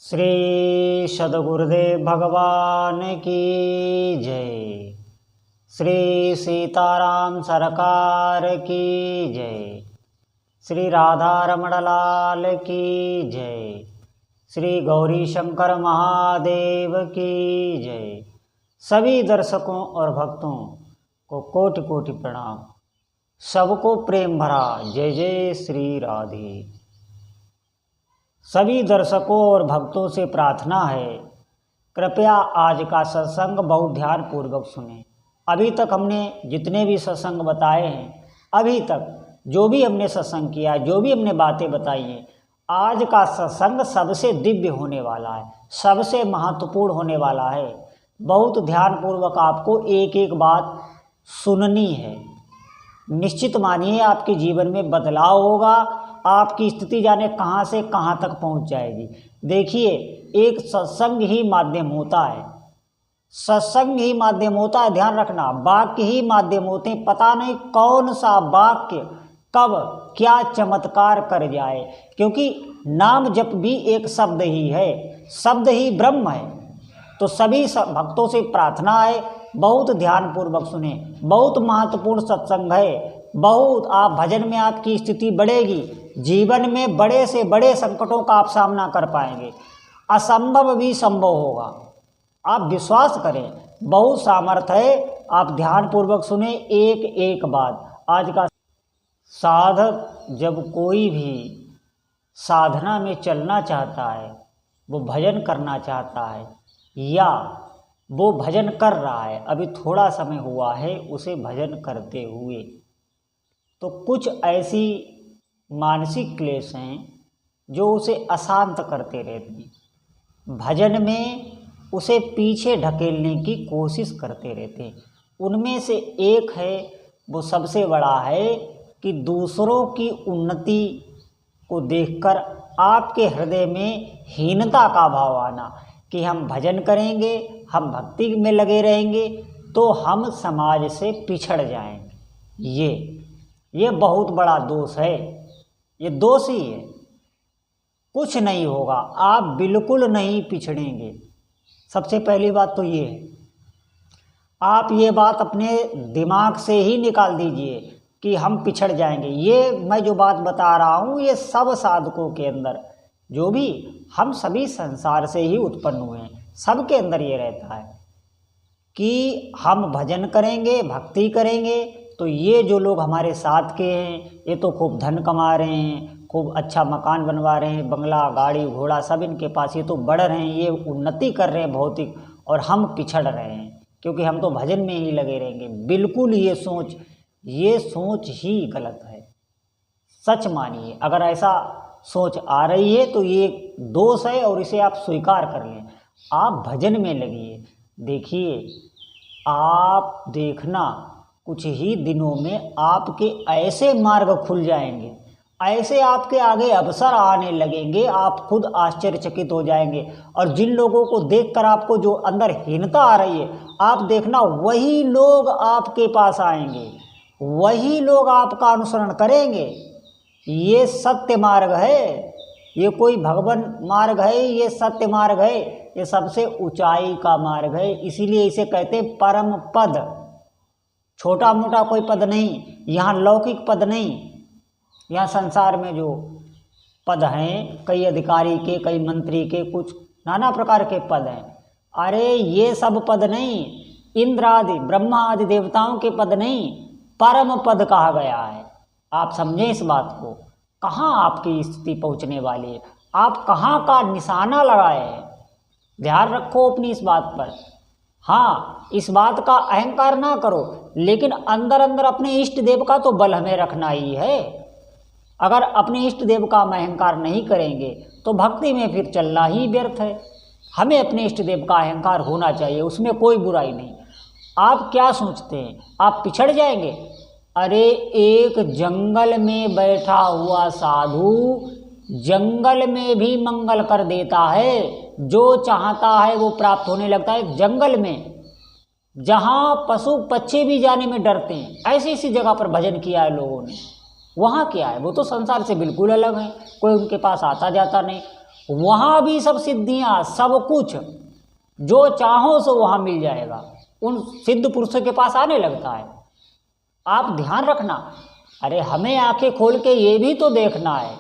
श्री सद्गुरुदेव भगवान की जय। श्री सीताराम सरकार की जय। श्री राधा रमण लाल की जय। श्री गौरी शंकर महादेव की जय। सभी दर्शकों और भक्तों को कोटि कोटि प्रणाम। सबको प्रेम भरा जय जय श्री राधे। सभी दर्शकों और भक्तों से प्रार्थना है, कृपया आज का सत्संग बहुत ध्यान पूर्वक सुने। अभी तक हमने जितने भी सत्संग बताए हैं, अभी तक जो भी हमने सत्संग किया है, जो भी हमने बातें बताई हैं, आज का सत्संग सबसे दिव्य होने वाला है, सबसे महत्वपूर्ण होने वाला है। बहुत ध्यानपूर्वक आपको एक एक बात सुननी है। निश्चित मानिए आपके जीवन में बदलाव होगा, आपकी स्थिति जाने कहाँ से कहाँ तक पहुँच जाएगी। देखिए, एक सत्संग ही माध्यम होता है, सत्संग ही माध्यम होता है। ध्यान रखना, वाक्य ही माध्यम होते हैं। पता नहीं कौन सा वाक्य कब क्या चमत्कार कर जाए, क्योंकि नाम जप भी एक शब्द ही है, शब्द ही ब्रह्म है। तो सभी भक्तों से प्रार्थना है, बहुत ध्यानपूर्वक सुने। बहुत महत्वपूर्ण सत्संग है। बहुत आप भजन में आपकी स्थिति बढ़ेगी, जीवन में बड़े से बड़े संकटों का आप सामना कर पाएंगे, असंभव भी संभव होगा। आप विश्वास करें, बहुत सामर्थ्य है। आप ध्यानपूर्वक सुने एक एक बात। आज का साधक जब कोई भी साधना में चलना चाहता है, वो भजन करना चाहता है या वो भजन कर रहा है, अभी थोड़ा समय हुआ है उसे भजन करते हुए, तो कुछ ऐसी मानसिक क्लेश हैं जो उसे अशांत करते रहते हैं, भजन में उसे पीछे ढकेलने की कोशिश करते रहते हैं। उनमें से एक है, वो सबसे बड़ा है कि दूसरों की उन्नति को देखकर आपके हृदय में हीनता का भाव आना कि हम भजन करेंगे, हम भक्ति में लगे रहेंगे तो हम समाज से पिछड़ जाएंगे। ये बहुत बड़ा दोष है, ये दोष ही है। कुछ नहीं होगा, आप बिल्कुल नहीं पिछड़ेंगे। सबसे पहली बात तो ये है, आप ये बात अपने दिमाग से ही निकाल दीजिए कि हम पिछड़ जाएंगे। ये मैं जो बात बता रहा हूँ, ये सब साधकों के अंदर, जो भी हम सभी संसार से ही उत्पन्न हुए हैं, सबके अंदर ये रहता है कि हम भजन करेंगे, भक्ति करेंगे तो ये जो लोग हमारे साथ के हैं, ये तो खूब धन कमा रहे हैं, खूब अच्छा मकान बनवा रहे हैं, बंगला गाड़ी घोड़ा सब इनके पास, ये तो बढ़ रहे हैं, ये उन्नति कर रहे हैं भौतिक, और हम पिछड़ रहे हैं क्योंकि हम तो भजन में ही लगे रहेंगे। बिल्कुल ये सोच ही गलत है। सच मानिए, अगर ऐसा सोच आ रही है तो ये दोष है और इसे आप स्वीकार कर लें। आप भजन में लगिए। देखिए, आप देखना कुछ ही दिनों में आपके ऐसे मार्ग खुल जाएंगे, ऐसे आपके आगे अवसर आने लगेंगे, आप खुद आश्चर्यचकित हो जाएंगे। और जिन लोगों को देखकर आपको जो अंदर हीनता आ रही है, आप देखना वही लोग आपके पास आएंगे, वही लोग आपका अनुसरण करेंगे। ये सत्य मार्ग है, ये कोई भगवान मार्ग है, ये सत्य मार्ग है, ये सबसे ऊंचाई का मार्ग है। इसीलिए इसे कहते हैं परम पद। छोटा मोटा कोई पद नहीं, यहाँ लौकिक पद नहीं। यहाँ संसार में जो पद हैं, कई अधिकारी के, कई मंत्री के, कुछ नाना प्रकार के पद हैं। अरे ये सब पद नहीं, इंद्र आदि ब्रह्मा आदि देवताओं के पद नहीं, परम पद कहा गया है। आप समझें इस बात को। कहाँ आपकी स्थिति पहुँचने वाली है, आप कहाँ का निशाना लगाए हैं, ध्यान रखो अपनी इस बात पर। हाँ, इस बात का अहंकार ना करो, लेकिन अंदर अंदर अपने इष्ट देव का तो बल हमें रखना ही है। अगर अपने इष्ट देव का हम अहंकार नहीं करेंगे तो भक्ति में फिर चलना ही व्यर्थ है। हमें अपने इष्ट देव का अहंकार होना चाहिए, उसमें कोई बुराई नहीं। आप क्या सोचते हैं, आप पिछड़ जाएंगे? अरे एक जंगल में बैठा हुआ साधु जंगल में भी मंगल कर देता है, जो चाहता है वो प्राप्त होने लगता है। जंगल में जहाँ पशु पक्षी भी जाने में डरते हैं, ऐसी ऐसी जगह पर भजन किया है लोगों ने। वहाँ क्या है, वो तो संसार से बिल्कुल अलग है, कोई उनके पास आता जाता नहीं। वहाँ भी सब सिद्धियाँ, सब कुछ जो चाहो सो वहाँ मिल जाएगा, उन सिद्ध पुरुषों के पास आने लगता है। आप ध्यान रखना, अरे हमें आंखें खोल के ये भी तो देखना है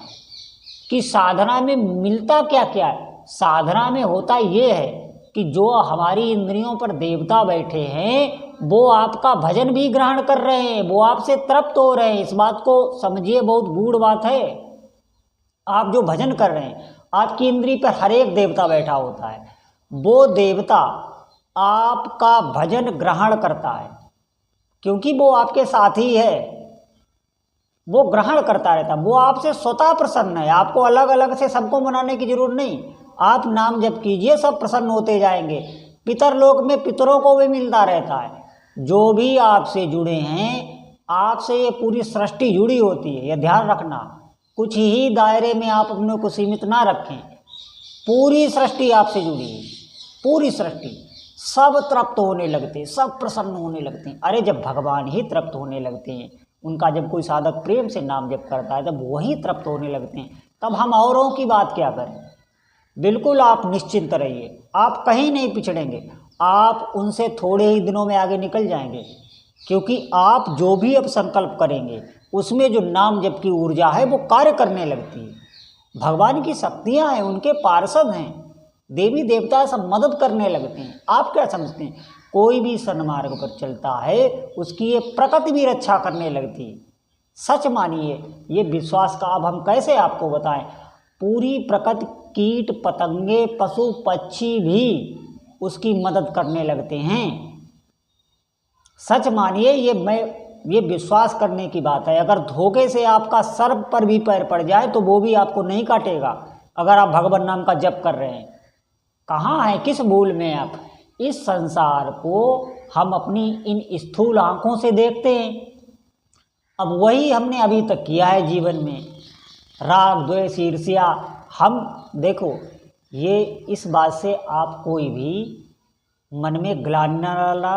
कि साधना में मिलता क्या क्या है। साधना में होता ये है कि जो हमारी इंद्रियों पर देवता बैठे हैं वो आपका भजन भी ग्रहण कर रहे हैं, वो आपसे तृप्त हो रहे हैं। इस बात को समझिए, बहुत गूढ़ बात है। आप जो भजन कर रहे हैं, आपकी इंद्री पर हर एक देवता बैठा होता है, वो देवता आपका भजन ग्रहण करता है, क्योंकि वो आपके साथ ही है, वो ग्रहण करता रहता है, वो आपसे स्वतः प्रसन्न है। आपको अलग अलग से सबको मनाने की जरूरत नहीं। आप नाम जप कीजिए, सब प्रसन्न होते जाएंगे। पितर लोक में पितरों को भी मिलता रहता है। जो भी आपसे जुड़े हैं, आपसे ये पूरी सृष्टि जुड़ी होती है, यह ध्यान रखना। कुछ ही दायरे में आप अपने को सीमित ना रखें, पूरी सृष्टि आपसे जुड़ी है, पूरी सृष्टि। सब तृप्त होने लगते हैं, सब प्रसन्न होने लगते हैं। अरे जब भगवान ही तृप्त होने लगते हैं, उनका जब कोई साधक प्रेम से नाम जप करता है, जब वही तृप्त होने लगते हैं, तब हम औरों की बात क्या करें। बिल्कुल आप निश्चिंत रहिए, आप कहीं नहीं पिछड़ेंगे, आप उनसे थोड़े ही दिनों में आगे निकल जाएंगे। क्योंकि आप जो भी अब संकल्प करेंगे, उसमें जो नाम जप की ऊर्जा है वो कार्य करने लगती है। भगवान की शक्तियाँ हैं, उनके पार्षद हैं, देवी देवता सब मदद करने लगते हैं। आप क्या समझते हैं, कोई भी सन्मार्ग पर चलता है, उसकी ये प्रकृति भी रक्षा करने लगती है। सच मानिए, ये विश्वास का अब हम कैसे आपको बताएं। पूरी प्रकृति, कीट पतंगे, पशु पक्षी भी उसकी मदद करने लगते हैं। सच मानिए, ये विश्वास करने की बात है। अगर धोखे से आपका सर्प पर भी पैर पड़ जाए तो वो भी आपको नहीं काटेगा, अगर आप भगवान नाम का जप कर रहे हैं। कहाँ है, किस भूल में आप। इस संसार को हम अपनी इन स्थूल आँखों से देखते हैं। अब वही हमने अभी तक किया है जीवन में, राग द्वेष ईर्ष्या। हम देखो, ये इस बात से आप कोई भी मन में ग्लानि न डालना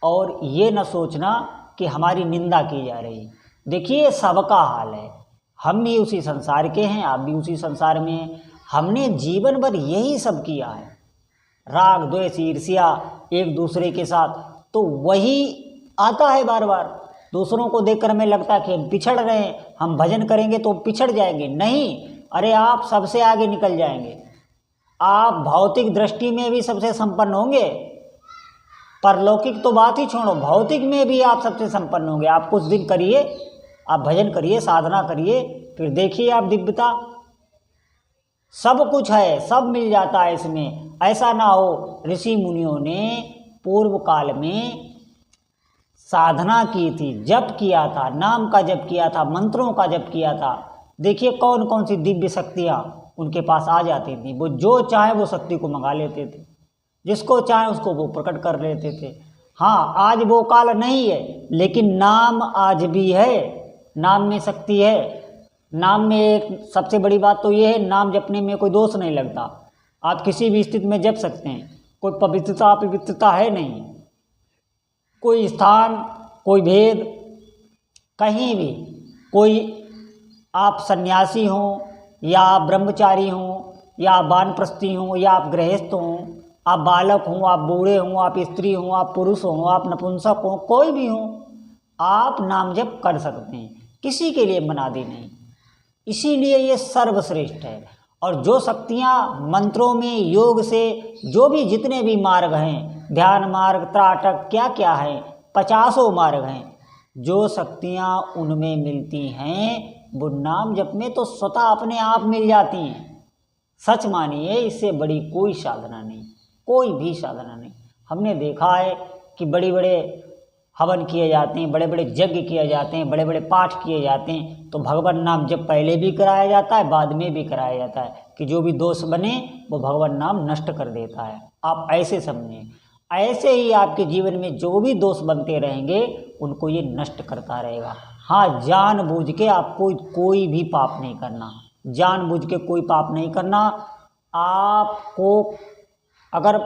और ये न सोचना कि हमारी निंदा की जा रही। देखिए, सबका हाल है, हम भी उसी संसार के हैं, आप भी उसी संसार में हैं। हमने जीवन भर यही सब किया है, राग द्वेष ईर्ष्या एक दूसरे के साथ, तो वही आता है बार बार। दूसरों को देखकर हमें लगता है कि हम पिछड़ रहे हैं, हम भजन करेंगे तो पिछड़ जाएंगे। नहीं, अरे आप सबसे आगे निकल जाएंगे। आप भौतिक दृष्टि में भी सबसे संपन्न होंगे, परलौकिक तो बात ही छोड़ो, भौतिक में भी आप सबसे संपन्न होंगे। आप कुछ दिन करिए, आप भजन करिए, साधना करिए, फिर देखिए आप दिव्यता। सब कुछ है, सब मिल जाता है इसमें। ऐसा ना हो, ऋषि मुनियों ने पूर्व काल में साधना की थी, जप किया था, नाम का जप किया था, मंत्रों का जप किया था। देखिए कौन कौन सी दिव्य शक्तियाँ उनके पास आ जाती थी। वो जो चाहे वो शक्ति को मंगा लेते थे, जिसको चाहे उसको वो प्रकट कर लेते थे। हाँ, आज वो काल नहीं है, लेकिन नाम आज भी है, नाम में शक्ति है। नाम में एक सबसे बड़ी बात तो ये है, नाम जपने में कोई दोष नहीं लगता। आप किसी भी स्थिति में जप सकते हैं, कोई पवित्रता अपवित्रता है नहीं, कोई स्थान, कोई भेद, कहीं भी। कोई आप सन्यासी हों या आप ब्रह्मचारी हों या आप वानप्रस्थी हों या आप गृहस्थ हों, आप बालक हों, आप बूढ़े हों, आप स्त्री हों, आप पुरुष हों, आप नपुंसक हों, कोई भी हों, आप नाम जप कर सकते हैं। किसी के लिए मनादी नहीं, इसीलिए ये सर्वश्रेष्ठ है। और जो शक्तियाँ मंत्रों में, योग से, जो भी जितने भी मार्ग हैं, ध्यान मार्ग, त्राटक, क्या क्या है, 50 मार्ग हैं, जो शक्तियाँ उनमें मिलती हैं वो नाम जप में तो स्वतः अपने आप मिल जाती हैं। सच मानिए, इससे बड़ी कोई साधना नहीं, कोई भी साधना नहीं। हमने देखा है कि बड़े बड़े हवन किए जाते हैं, बड़े बड़े यज्ञ किए जाते हैं, बड़े बड़े पाठ किए जाते हैं, तो भगवान नाम जब पहले भी कराया जाता है, बाद में भी कराया जाता है कि जो भी दोष बने वो भगवान नाम नष्ट कर देता है। आप ऐसे समझें, ऐसे ही आपके जीवन में जो भी दोष बनते रहेंगे उनको ये नष्ट करता रहेगा। हाँ, जानबूझ के आपको कोई भी पाप नहीं करना, जानबूझ के कोई पाप नहीं करना। आपको अगर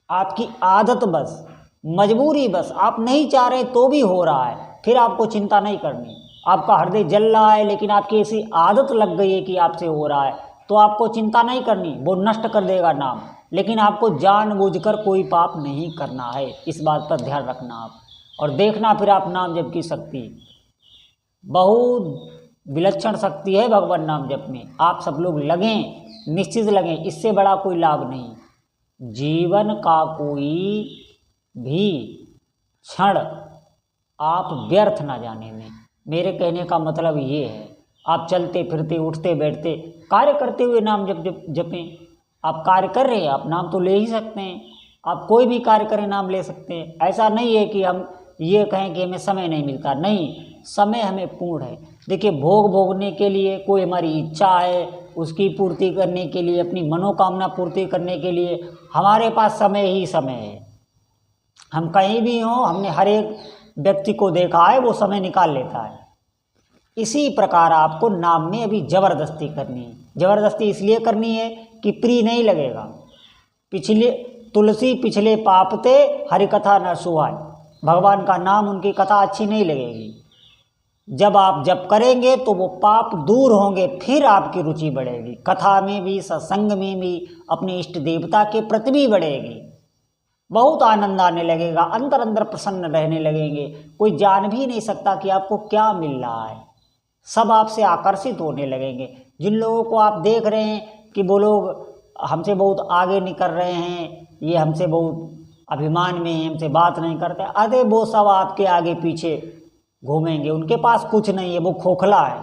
आपकी आदत बस, मजबूरी बस, आप नहीं चाह रहे तो भी हो रहा है, फिर आपको चिंता नहीं करनी। आपका हृदय जल रहा है लेकिन आपकी ऐसी आदत लग गई है कि आपसे हो रहा है, तो आपको चिंता नहीं करनी, वो नष्ट कर देगा नाम। लेकिन आपको जानबूझकर कोई पाप नहीं करना है, इस बात पर ध्यान रखना आप। और देखना फिर आप नाम जप की शक्ति, बहुत विलक्षण शक्ति है भगवान नाम जप में। आप सब लोग लगें, निश्चित लगें, इससे बड़ा कोई लाभ नहीं। जीवन का कोई भी क्षण आप व्यर्थ ना जाने में, मेरे कहने का मतलब ये है। आप चलते फिरते उठते बैठते कार्य करते हुए नाम जपें। आप कार्य कर रहे हैं, आप नाम तो ले ही सकते हैं। आप कोई भी कार्य करें नाम ले सकते हैं। ऐसा नहीं है कि हम ये कहें कि हमें समय नहीं मिलता, नहीं, समय हमें पूर्ण है। देखिए, भोग भोगने के लिए कोई हमारी इच्छा है, उसकी पूर्ति करने के लिए, अपनी मनोकामना पूर्ति करने के लिए हमारे पास समय ही समय है। हम कहीं भी हों, हमने हर एक व्यक्ति को देखा है, वो समय निकाल लेता है। इसी प्रकार आपको नाम में अभी ज़बरदस्ती करनी है। ज़बरदस्ती इसलिए करनी है कि प्रिय नहीं लगेगा। पिछले तुलसी पिछले पापते हरि कथा न सुहाय, भगवान का नाम, उनकी कथा अच्छी नहीं लगेगी। जब आप जप करेंगे तो वो पाप दूर होंगे, फिर आपकी रुचि बढ़ेगी, कथा में भी, सत्संग में भी, अपने इष्ट देवता के प्रति भी बढ़ेगी। बहुत आनंद आने लगेगा, अंदर अंदर प्रसन्न रहने लगेंगे। कोई जान भी नहीं सकता कि आपको क्या मिल रहा है। सब आपसे आकर्षित होने लगेंगे। जिन लोगों को आप देख रहे हैं कि वो लोग हमसे बहुत आगे निकल रहे हैं, ये हमसे बहुत अभिमान में हैं, हमसे बात नहीं करते, अरे वो सब आपके आगे पीछे घूमेंगे। उनके पास कुछ नहीं है, वो खोखला है।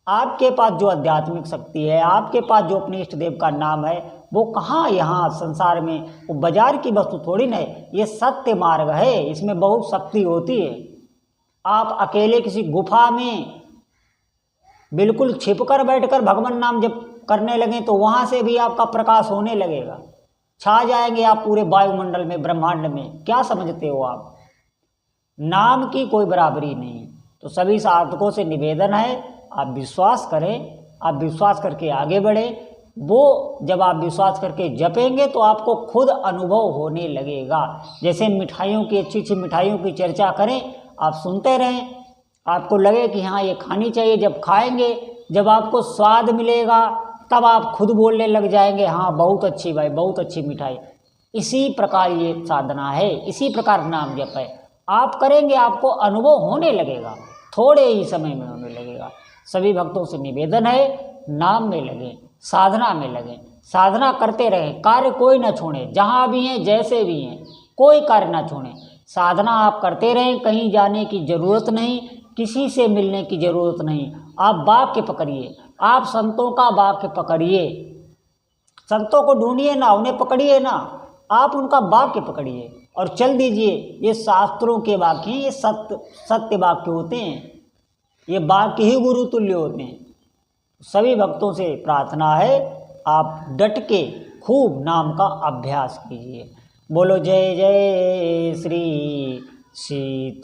आपके पास जो आध्यात्मिक शक्ति है, आपके पास जो अपने इष्ट देव का नाम है, वो कहाँ यहाँ संसार में, वो बाजार की वस्तु थोड़ी ना है। ये सत्य मार्ग है, इसमें बहुत शक्ति होती है। आप अकेले किसी गुफा में बिल्कुल छिपकर बैठकर भगवान नाम जप करने लगें तो वहाँ से भी आपका प्रकाश होने लगेगा, छा जाएंगे आप पूरे वायुमंडल में, ब्रह्मांड में। क्या समझते हो आप? नाम की कोई बराबरी नहीं। तो सभी साधकों से निवेदन है, आप विश्वास करें, आप विश्वास करके आगे बढ़ें। वो जब आप विश्वास करके जपेंगे तो आपको खुद अनुभव होने लगेगा। जैसे मिठाइयों की, अच्छी अच्छी मिठाइयों की चर्चा करें, आप सुनते रहें, आपको लगे कि हाँ ये खानी चाहिए। जब खाएंगे, जब आपको स्वाद मिलेगा, तब आप खुद बोलने लग जाएंगे, हाँ बहुत अच्छी भाई, बहुत अच्छी मिठाई। इसी प्रकार ये साधना है, इसी प्रकार नाम जप है। आप करेंगे, आपको अनुभव होने लगेगा, थोड़े ही समय में होने लगेगा। सभी भक्तों से निवेदन है, नाम में लगें, साधना में लगें, साधना करते रहें, कार्य कोई ना छोड़ें। जहाँ भी हैं, जैसे भी हैं, कोई कार्य ना छोड़ें। साधना आप करते रहें, कहीं जाने की जरूरत नहीं, किसी से मिलने की जरूरत नहीं। आप वाक्य पकड़िए, आप संतों का वाक्य पकड़िए, संतों को ढूंढिए ना, उन्हें पकड़िए ना, आप उनका वाक्य पकड़िए और चल दीजिए। ये शास्त्रों के वाक्य हैं, ये सत्य वाक्य होते हैं, ये वाक्य ही गुरु तुल्य होते हैं। सभी भक्तों से प्रार्थना है, आप डट के खूब नाम का अभ्यास कीजिए। बोलो जय जय श्री सीताराम।